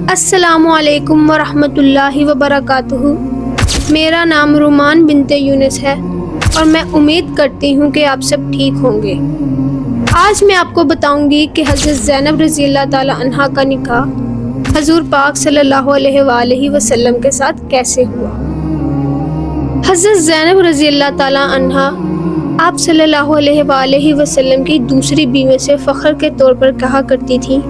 السلام علیکم ورحمۃ اللہ وبرکاتہ۔ میرا نام رومان بنت یونس ہے اور میں امید کرتی ہوں کہ آپ سب ٹھیک ہوں گے۔ آج میں آپ کو بتاؤں گی کہ حضرت زینب رضی اللہ تعالی عنہا کا نکاح حضور پاک صلی اللہ علیہ وآلہ وسلم کے ساتھ کیسے ہوا۔ حضرت زینب رضی اللہ تعالی عنہا آپ صلی اللہ علیہ وآلہ وسلم کی دوسری بیوی سے فخر کے طور پر کہا کرتی تھیں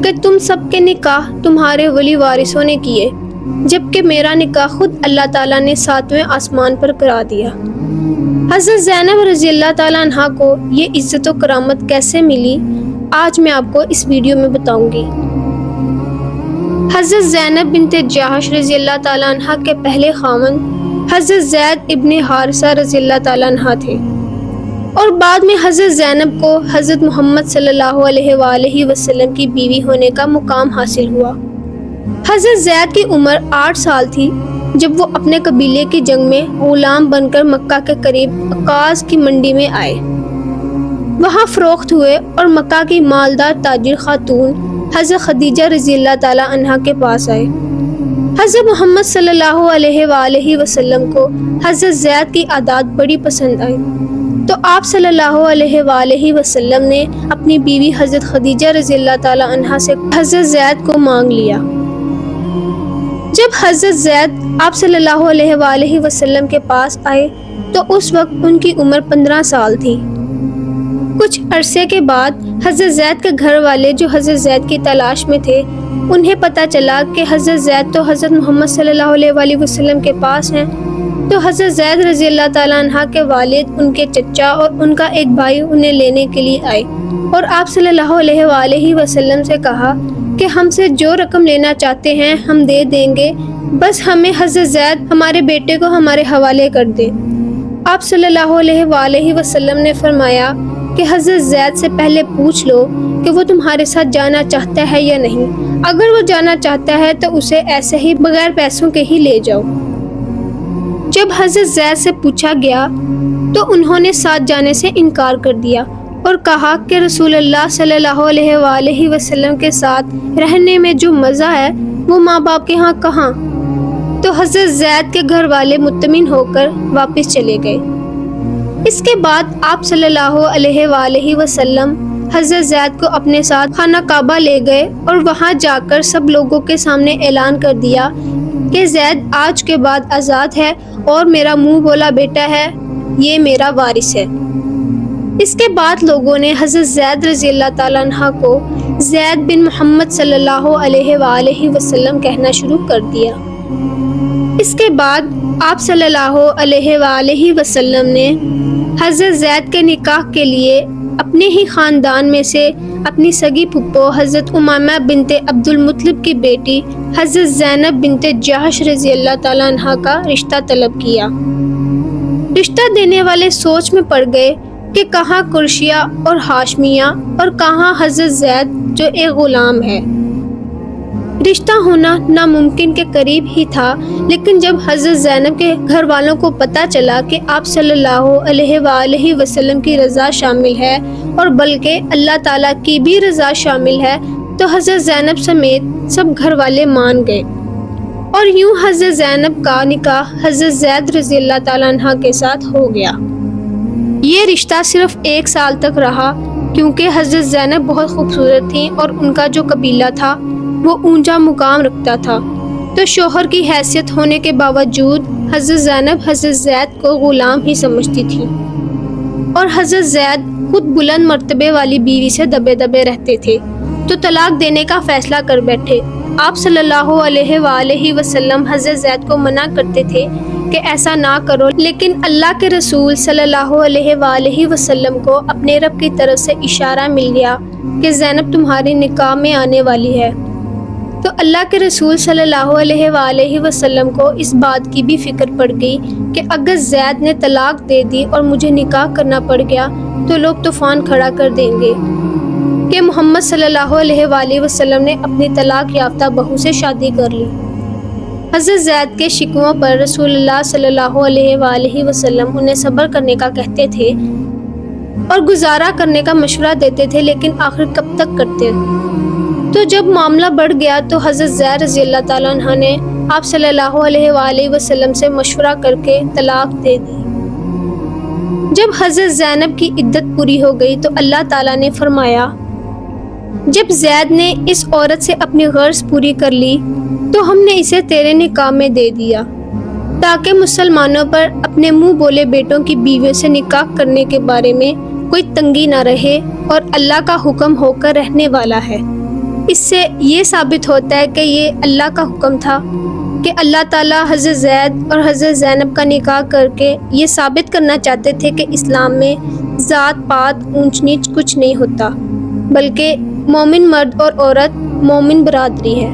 کہ تم سب کے نکاح تمہارے ولی وارثوں نے کیے، جبکہ میرا نکاح خود اللہ تعالیٰ نے 7ویں آسمان پر کرا دیا۔ حضرت زینب رضی اللہ تعالیٰ عنہا کو یہ عزت و کرامت کیسے ملی، آج میں آپ کو اس ویڈیو میں بتاؤں گی۔ حضرت زینب بنت جہش رضی اللہ تعالیٰ عنہا کے پہلے خاوند حضرت زید ابن حارثہ رضی اللہ تعالیٰ عنہ تھے، اور بعد میں حضرت زینب کو حضرت محمد صلی اللہ علیہ وآلہ وسلم کی بیوی ہونے کا مقام حاصل ہوا۔ حضرت زید کی عمر 8 سال تھی جب وہ اپنے قبیلے کی جنگ میں غلام بن کر مکہ کے قریب عکاظ کی منڈی میں آئے، وہاں فروخت ہوئے اور مکہ کی مالدار تاجر خاتون حضرت خدیجہ رضی اللہ تعالیٰ عنہا کے پاس آئے۔ حضرت محمد صلی اللہ علیہ وآلہ وسلم کو حضرت زید کی عادات بڑی پسند آئی، تو آپ صلی اللہ علیہ وآلہ وسلم نے اپنی بیوی حضرت خدیجہ رضی اللہ تعالیٰ عنہا سے حضرت زید کو مانگ لیا۔ جب حضرت زید آپ صلی اللہ علیہ وآلہ وسلم کے پاس آئے تو اس وقت ان کی عمر 15 سال تھی۔ کچھ عرصے کے بعد حضرت زید کے گھر والے جو حضرت زید کی تلاش میں تھے، انہیں پتہ چلا کہ حضرت زید تو حضرت محمد صلی اللہ علیہ وآلہ وسلم کے پاس ہیں، تو حضرت زید رضی اللہ تعالیٰ عنہ کے والد، ان کے چچا اور ان کا ایک بھائی انہیں لینے کے لیے آئے، اور آپ صلی اللہ علیہ وآلہ وسلم سے کہا کہ ہم سے جو رقم لینا چاہتے ہیں ہم دے دیں گے، بس ہمیں حضرت زید ہمارے بیٹے کو ہمارے حوالے کر دے۔ آپ صلی اللہ علیہ وآلہ وسلم نے فرمایا کہ حضرت زید سے پہلے پوچھ لو کہ وہ تمہارے ساتھ جانا چاہتا ہے یا نہیں، اگر وہ جانا چاہتا ہے تو اسے ایسے ہی بغیر پیسوں کے ہی لے جاؤ۔ جب حضرت زید سے پوچھا گیا تو انہوں نے ساتھ جانے سے انکار کر دیا اور کہا کہ رسول اللہ صلی اللہ علیہ وآلہ وسلم کے ساتھ رہنے میں جو مزہ ہے وہ ماں باپ کے ہاں کہاں۔ تو حضرت زید کے گھر والے مطمئن ہو کر واپس چلے گئے۔ اس کے بعد آپ صلی اللہ علیہ وآلہ وسلم حضرت زید کو اپنے ساتھ خانہ کعبہ لے گئے اور وہاں جا کر سب لوگوں کے سامنے اعلان کر دیا کہ زید آج کے بعد آزاد ہے اور میرا منہ بولا بیٹا ہے، یہ میرا وارث ہے۔ اس کے بعد لوگوں نے حضرت زید رضی اللہ تعالیٰ عنہ کو زید بن محمد صلی اللہ علیہ وآلہ وسلم کہنا شروع کر دیا۔ اس کے بعد آپ صلی اللہ علیہ وآلہ وسلم نے حضرت زید کے نکاح کے لیے اپنے ہی خاندان میں سے اپنی سگی پھپھو حضرت امامہ بنت عبد المطلب کی بیٹی حضرت زینب بنت جہش رضی اللہ تعالیٰ عنہا کا رشتہ طلب کیا۔ رشتہ دینے والے سوچ میں پڑ گئے کہ کہاں قریشیہ اور ہاشمیہ اور کہاں حضرت زید جو ایک غلام ہے۔ رشتہ ہونا ناممکن کے قریب ہی تھا، لیکن جب حضرت زینب کے گھر والوں کو پتہ چلا کہ آپ صلی اللہ علیہ وآلہ وسلم کی رضا شامل ہے اور بلکہ اللہ تعالیٰ کی بھی رضا شامل ہے، تو حضرت زینب سمیت سب گھر والے مان گئے، اور یوں حضرت زینب کا نکاح حضرت زید رضی اللہ تعالیٰ عنہ کے ساتھ ہو گیا۔ یہ رشتہ صرف 1 سال تک رہا، کیونکہ حضرت زینب بہت خوبصورت تھیں اور ان کا جو قبیلہ تھا وہ اونچا مقام رکھتا تھا، تو شوہر کی حیثیت ہونے کے باوجود حضرت زینب حضرت زید کو غلام ہی سمجھتی تھی، اور حضرت زید خود بلند مرتبے والی بیوی سے دبے دبے رہتے تھے، تو طلاق دینے کا فیصلہ کر بیٹھے۔ آپ صلی اللہ علیہ وآلہ وسلم حضرت زید کو منع کرتے تھے کہ ایسا نہ کرو، لیکن اللہ کے رسول صلی اللہ علیہ وآلہ وسلم کو اپنے رب کی طرف سے اشارہ مل گیا کہ زینب تمہارے نکاح میں آنے والی ہے، تو اللہ کے رسول صلی اللہ علیہ وآلہ وسلم کو اس بات کی بھی فکر پڑ گئی کہ اگر زید نے طلاق دے دی اور مجھے نکاح کرنا پڑ گیا تو لوگ طوفان کھڑا کر دیں گے کہ محمد صلی اللہ علیہ وآلہ وسلم نے اپنی طلاق یافتہ بہو سے شادی کر لی۔ حضرت زید کے شکووں پر رسول اللہ صلی اللہ علیہ وآلہ وسلم انہیں صبر کرنے کا کہتے تھے اور گزارا کرنے کا مشورہ دیتے تھے، لیکن آخر کب تک کرتے؟ تو جب معاملہ بڑھ گیا تو حضرت زید رضی اللہ تعالیٰ عنہ نے آپ صلی اللہ علیہ وآلہ وسلم سے مشورہ کر کے طلاق دے دی۔ جب حضرت زینب کی عدت پوری ہو گئی تو اللہ تعالیٰ نے فرمایا، جب زید نے اس عورت سے اپنی غرض پوری کر لی تو ہم نے اسے تیرے نکاح میں دے دیا، تاکہ مسلمانوں پر اپنے منہ بولے بیٹوں کی بیویوں سے نکاح کرنے کے بارے میں کوئی تنگی نہ رہے اور اللہ کا حکم ہو کر رہنے والا ہے۔ اس سے یہ ثابت ہوتا ہے کہ یہ اللہ کا حکم تھا کہ اللہ تعالیٰ حضرت زید اور حضرت زینب کا نکاح کر کے یہ ثابت کرنا چاہتے تھے کہ اسلام میں ذات پات اونچ نیچ کچھ نہیں ہوتا، بلکہ مومن مرد اور عورت مومن برادری ہے،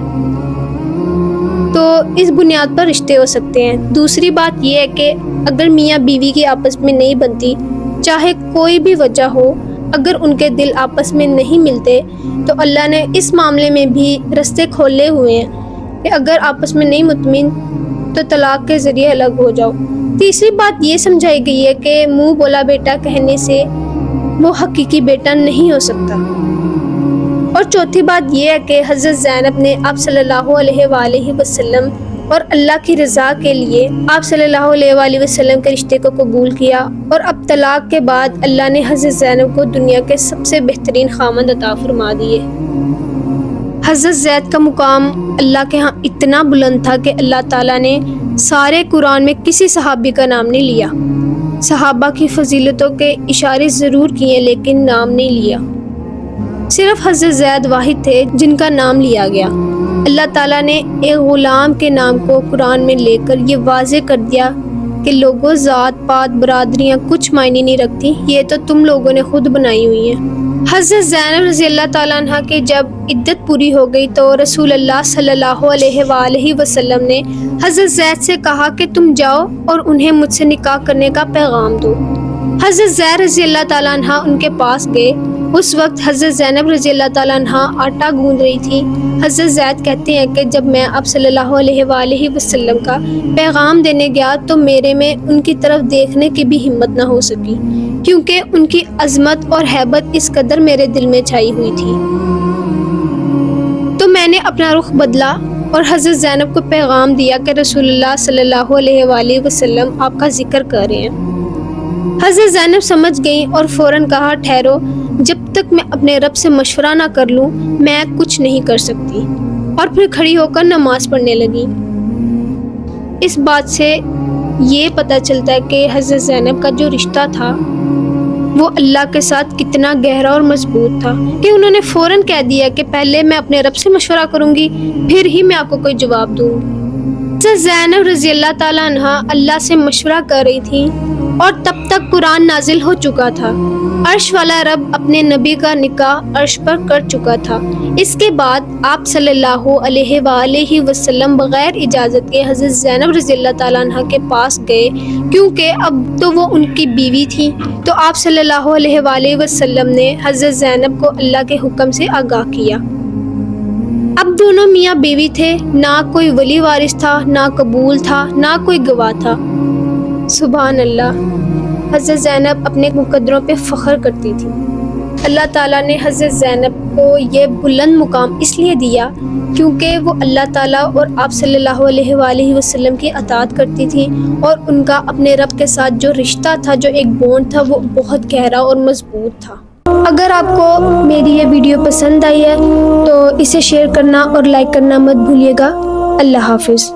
تو اس بنیاد پر رشتے ہو سکتے ہیں۔ دوسری بات یہ ہے کہ اگر میاں بیوی کی آپس میں نہیں بنتی، چاہے کوئی بھی وجہ ہو، اگر ان کے دل آپس میں نہیں ملتے تو اللہ نے اس معاملے میں بھی رستے کھولے ہوئے ہیں کہ اگر آپس میں نہیں مطمئن تو طلاق کے ذریعے الگ ہو جاؤ۔ تیسری بات یہ سمجھائی گئی ہے کہ منہ بولا بیٹا کہنے سے وہ حقیقی بیٹا نہیں ہو سکتا۔ اور چوتھی بات یہ ہے کہ حضرت زینب نے آپ صلی اللہ علیہ وآلہ وسلم اور اللہ کی رضا کے لیے آپ صلی اللہ علیہ وآلہ وسلم کے رشتے کو قبول کیا، اور اب طلاق کے بعد اللہ نے حضرت زینب کو دنیا کے سب سے بہترین خامند عطا فرما دیے۔ حضرت زید کا مقام اللہ کے ہاں اتنا بلند تھا کہ اللہ تعالیٰ نے سارے قرآن میں کسی صحابی کا نام نہیں لیا۔ صحابہ کی فضیلتوں کے اشارے ضرور کیے لیکن نام نہیں لیا۔ صرف حضرت زید واحد تھے جن کا نام لیا گیا۔ اللہ تعالیٰ نے ایک غلام کے نام کو قرآن میں لے کر یہ واضح کر دیا کہ لوگوں ذات پات برادریاں کچھ معنی نہیں رکھتی، یہ تو تم لوگوں نے خود بنائی ہوئی ہیں۔ حضرت زینب رضی اللہ تعالیٰ عنہ کی جب عدت پوری ہو گئی تو رسول اللہ صلی اللہ علیہ وآلہ وسلم نے حضرت زید سے کہا کہ تم جاؤ اور انہیں مجھ سے نکاح کرنے کا پیغام دو۔ حضرت زید رضی اللہ تعالیٰ عنہ ان کے پاس گئے۔ اس وقت حضرت زینب رضی اللہ تعالیٰ عنہ آٹا گوندھ رہی تھی۔ حضرت زید کہتے ہیں کہ جب میں آپ صلی اللہ علیہ وآلہ وسلم کا پیغام دینے گیا تو میرے میں ان کی طرف دیکھنے کی بھی ہمت نہ ہو سکی، کیونکہ ان کی عظمت اور ہیبت اس قدر میرے دل میں چھائی ہوئی تھی۔ تو میں نے اپنا رخ بدلا اور حضرت زینب کو پیغام دیا کہ رسول اللہ صلی اللہ علیہ وآلہ وسلم آپ کا ذکر کر رہے ہیں۔ حضرت زینب سمجھ گئیں اور فوراً کہا، ٹھہرو، جب تک میں اپنے رب سے مشورہ نہ کر لوں میں کچھ نہیں کر سکتی، اور پھر کھڑی ہو کر نماز پڑھنے لگی۔ اس بات سے یہ پتہ چلتا ہے کہ حضرت زینب کا جو رشتہ تھا وہ اللہ کے ساتھ کتنا گہرا اور مضبوط تھا کہ انہوں نے فوراً کہہ دیا کہ پہلے میں اپنے رب سے مشورہ کروں گی، پھر ہی میں آپ کو کوئی جواب دوں گی۔ حضرت زینب رضی اللہ تعالیٰ عنہ اللہ سے مشورہ کر رہی تھی اور تب تک قرآن نازل ہو چکا تھا۔ عرش والا رب اپنے نبی کا نکاح عرش پر کر چکا تھا۔ اس کے بعد آپ صلی اللہ علیہ وآلہ وسلم بغیر اجازت کے حضرت زینب رضی اللہ تعالیٰ عنہ کے پاس گئے، کیونکہ اب تو وہ ان کی بیوی تھی۔ تو آپ صلی اللہ علیہ وآلہ وسلم نے حضرت زینب کو اللہ کے حکم سے آگاہ کیا۔ اب دونوں میاں بیوی تھے، نہ کوئی ولی وارث تھا، نہ قبول تھا، نہ کوئی گواہ تھا۔ سبحان اللہ، حضرت زینب اپنے مقدروں پہ فخر کرتی تھی۔ اللہ تعالیٰ نے حضرت زینب کو یہ بلند مقام اس لیے دیا کیونکہ وہ اللہ تعالیٰ اور آپ صلی اللہ علیہ وآلہ وسلم کی اطاعت کرتی تھی، اور ان کا اپنے رب کے ساتھ جو رشتہ تھا، جو ایک بونڈ تھا، وہ بہت گہرا اور مضبوط تھا۔ اگر آپ کو میری یہ ویڈیو پسند آئی ہے تو اسے شیئر کرنا اور لائک کرنا مت بھولیے گا۔ اللہ حافظ۔